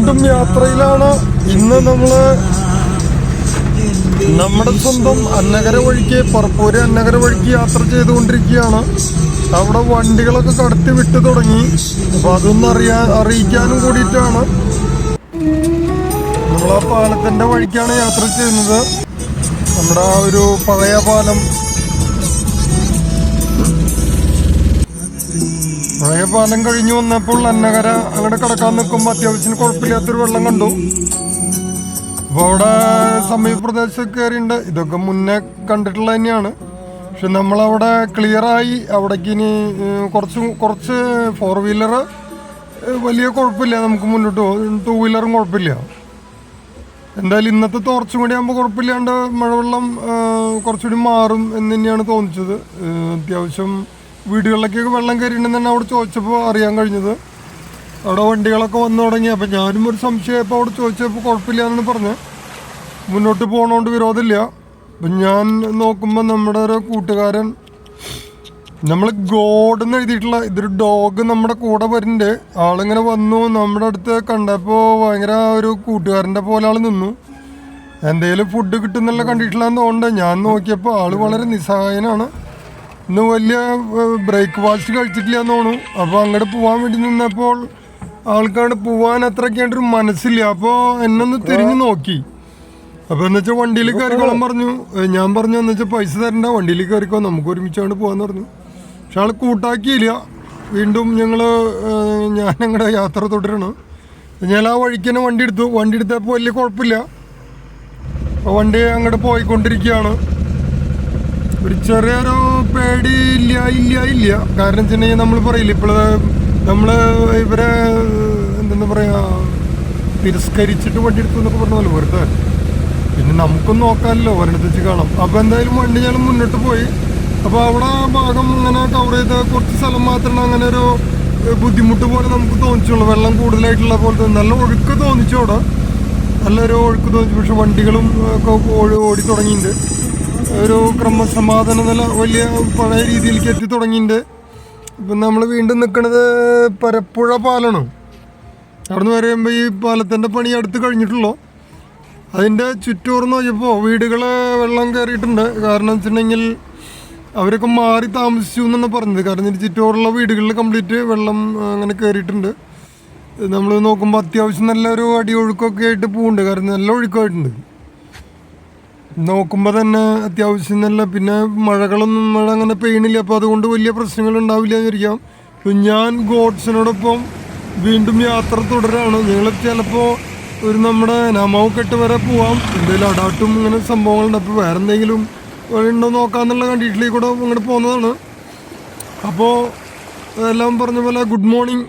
വീണ്ടും യാത്രയിലാണ്. ഇന്ന് നമ്മുടെ സ്വന്തം അന്നകര വഴിക്ക്, പറപ്പൂര് അന്നകര വഴിക്ക് യാത്ര ചെയ്തുകൊണ്ടിരിക്കുകയാണ്. അവിടെ വണ്ടികളൊക്കെ കടത്തി വിട്ടു തുടങ്ങി. അപ്പൊ അതൊന്ന് അറിയിക്കാനും കൂടിയിട്ടാണ്. നമ്മളാ പാലത്തിന്റെ വഴിക്കാണ് യാത്ര ചെയ്യുന്നത്. നമ്മുടെ ആ ഒരു പഴയ പാലം കഴിഞ്ഞു വന്നപ്പോൾ അന്നകര അങ്ങോട്ട് കടക്കാൻ നിൽക്കുമ്പോൾ അത്യാവശ്യം കുഴപ്പമില്ലാത്തൊരു വെള്ളം കണ്ടു. അപ്പോൾ അവിടെ സമീപ പ്രദേശത്ത് കയറിയിട്ടുണ്ട്. ഇതൊക്കെ മുന്നേ കണ്ടിട്ടുള്ള തന്നെയാണ്. പക്ഷെ നമ്മളവിടെ ക്ലിയറായി. അവിടേക്ക് ഇനി കുറച്ച് 4 വീലർ വലിയ കുഴപ്പമില്ല, നമുക്ക് മുന്നോട്ട് പോകും. 2 വീലറും കുഴപ്പമില്ല. എന്തായാലും ഇന്നത്തെ തോർച്ചും കൂടി ആകുമ്പോൾ കുഴപ്പമില്ലാണ്ട് മഴവെള്ളം കുറച്ചുകൂടി മാറും എന്ന് തന്നെയാണ് തോന്നിച്ചത്. അത്യാവശ്യം വീടുകളിലേക്കൊക്കെ വെള്ളം കയറിയിട്ടുണ്ടെന്ന് തന്നെ അവിടെ ചോദിച്ചപ്പോൾ അറിയാൻ കഴിഞ്ഞത്. അവിടെ വണ്ടികളൊക്കെ വന്നു തുടങ്ങി. അപ്പം ഞാനും ഒരു സംശയമായപ്പോൾ അവിടെ ചോദിച്ചപ്പോൾ കുഴപ്പമില്ല എന്നാണ് പറഞ്ഞത്. മുന്നോട്ട് പോകണോണ്ട് വിരോധമില്ല. അപ്പം ഞാൻ നോക്കുമ്പോൾ നമ്മുടെ ഒരു കൂട്ടുകാരൻ, നമ്മൾ ഗോഡ് എന്ന് എഴുതിയിട്ടുള്ള ഇതൊരു ഡോഗ് നമ്മുടെ കൂടെ വരുന്നുണ്ട്. ആളിങ്ങനെ വന്നു നമ്മുടെ അടുത്ത് കണ്ടപ്പോൾ ഭയങ്കര ഒരു കൂട്ടുകാരൻ്റെ പോലെ ആൾ നിന്നു. എന്തെങ്കിലും ഫുഡ് കിട്ടുന്നുള്ള കണ്ടിട്ടില്ലാന്ന് തോന്നുന്നുണ്ട്. ഞാൻ നോക്കിയപ്പോൾ ആൾ വളരെ നിസ്സഹായനാണ്. ഇന്ന് വലിയ ബ്രേക്ക്ഫാസ്റ്റ് കഴിച്ചിട്ടില്ല എന്ന് തോന്നുന്നു. അപ്പോൾ അങ്ങോട്ട് പോകാൻ വേണ്ടി നിന്നപ്പോൾ ആൾക്കാണ്ട് പോകാൻ അത്രയ്ക്കാണ്ടൊരു മനസ്സില്ല. അപ്പോൾ എന്നൊന്ന് തിരിഞ്ഞു നോക്കി. അപ്പോൾ എന്ന് വെച്ചാൽ വണ്ടിയിൽ കയറിക്കോളാൻ പറഞ്ഞു. ഞാൻ പറഞ്ഞു എന്ന് വെച്ചാൽ പൈസ തരണ്ട, വണ്ടിയിൽ കയറിക്കോ, നമുക്ക് ഒരുമിച്ചാണ്ട് പോകാമെന്ന് പറഞ്ഞു. പക്ഷെ ആൾ കൂട്ടാക്കിയില്ല. വീണ്ടും ഞാൻ ഞങ്ങളുടെ യാത്ര തുടരണം. ഞാൻ ആ വഴിക്ക് തന്നെ വണ്ടി എടുത്തപ്പോൾ വലിയ കുഴപ്പമില്ല. വണ്ടി അങ്ങോട്ട് പോയിക്കൊണ്ടിരിക്കുകയാണ്. ഒരു ചെറിയൊരു പേടി ഇല്ല. കാരണം വെച്ചിട്ടുണ്ടെങ്കിൽ നമ്മൾ പറയില്ല, ഇപ്പോൾ നമ്മൾ ഇവരെ എന്താ പറയുക, തിരസ്കരിച്ചിട്ട് വണ്ടി എടുത്തു എന്നൊക്കെ പറഞ്ഞല്ലോ വെറുതെ. പിന്നെ നമുക്കൊന്നും നോക്കാമല്ലോ, ഒരിടത്ത് വെച്ച് കാണാം. അപ്പോൾ എന്തായാലും വണ്ടി ഞാൻ മുന്നോട്ട് പോയി. അപ്പോൾ അവിടെ ഭാഗം ഇങ്ങനെ കവർ ചെയ്ത കുറച്ച് സ്ഥലം മാത്രമേ അങ്ങനെ ഒരു ബുദ്ധിമുട്ട് പോലെ നമുക്ക് തോന്നിച്ചുള്ളൂ. വെള്ളം കൂടുതലായിട്ടുള്ള പോലെ നല്ല ഒഴുക്ക് തോന്നിച്ചു. അവിടെ നല്ലൊരു ഒഴുക്ക് തോന്നിച്ചു. പക്ഷെ വണ്ടികളും ഒക്കെ ഓടി തുടങ്ങിയിട്ടുണ്ട്. ഒരു ക്രമസമാധാന നില വലിയ പഴയ രീതിയിലേക്ക് എത്തി തുടങ്ങിയിട്ടുണ്ട്. ഇപ്പം നമ്മൾ വീണ്ടും നിൽക്കുന്നത് പരപ്പുഴ പാലമാണ്. അവിടെ നിന്ന് പറയുമ്പോൾ ഈ പാലത്തിൻ്റെ പണി അടുത്ത് കഴിഞ്ഞിട്ടുള്ളൂ. അതിൻ്റെ ചുറ്റോറ് നോക്കിയപ്പോൾ വീടുകൾ വെള്ളം കയറിയിട്ടുണ്ട്. കാരണം വെച്ചിട്ടുണ്ടെങ്കിൽ അവരൊക്കെ മാറി താമസിച്ചു എന്നാണ് പറഞ്ഞത്. കാരണം ഇതിന് ചുറ്റോറുള്ള വീടുകളിൽ കംപ്ലീറ്റ് വെള്ളം അങ്ങനെ കയറിയിട്ടുണ്ട്. നമ്മൾ നോക്കുമ്പോൾ അത്യാവശ്യം നല്ലൊരു അടിയൊഴുക്കൊക്കെ ആയിട്ട് പോകുന്നുണ്ട്. കാരണം നല്ല ഒഴുക്കായിട്ടുണ്ട്. നോക്കുമ്പോൾ തന്നെ അത്യാവശ്യം നല്ല, പിന്നെ മഴ അങ്ങനെ പെയ്യണില്ല. അപ്പോൾ അതുകൊണ്ട് വലിയ പ്രശ്നങ്ങൾ ഉണ്ടാവില്ല എന്നിരിക്കാം. ഞാൻ ഗോഡ്സിനോടൊപ്പം വീണ്ടും യാത്ര തുടരാണ്. ഞങ്ങൾ ചിലപ്പോൾ ഒരു നമ്മുടെ നാമാവക്കെട്ട് വരെ പോവാം. എന്തെങ്കിലും അടാട്ടും ഇങ്ങനെ സംഭവങ്ങളുണ്ട്. അപ്പോൾ വേറെ എന്തെങ്കിലും വഴിയുണ്ടോ നോക്കാമെന്നുള്ള കണ്ടീഷനിലേക്ക് കൂടെ ഇങ്ങോട്ട് പോകുന്നതാണ്. അപ്പോൾ എല്ലാം പറഞ്ഞ പോലെ ഗുഡ് മോർണിംഗ്.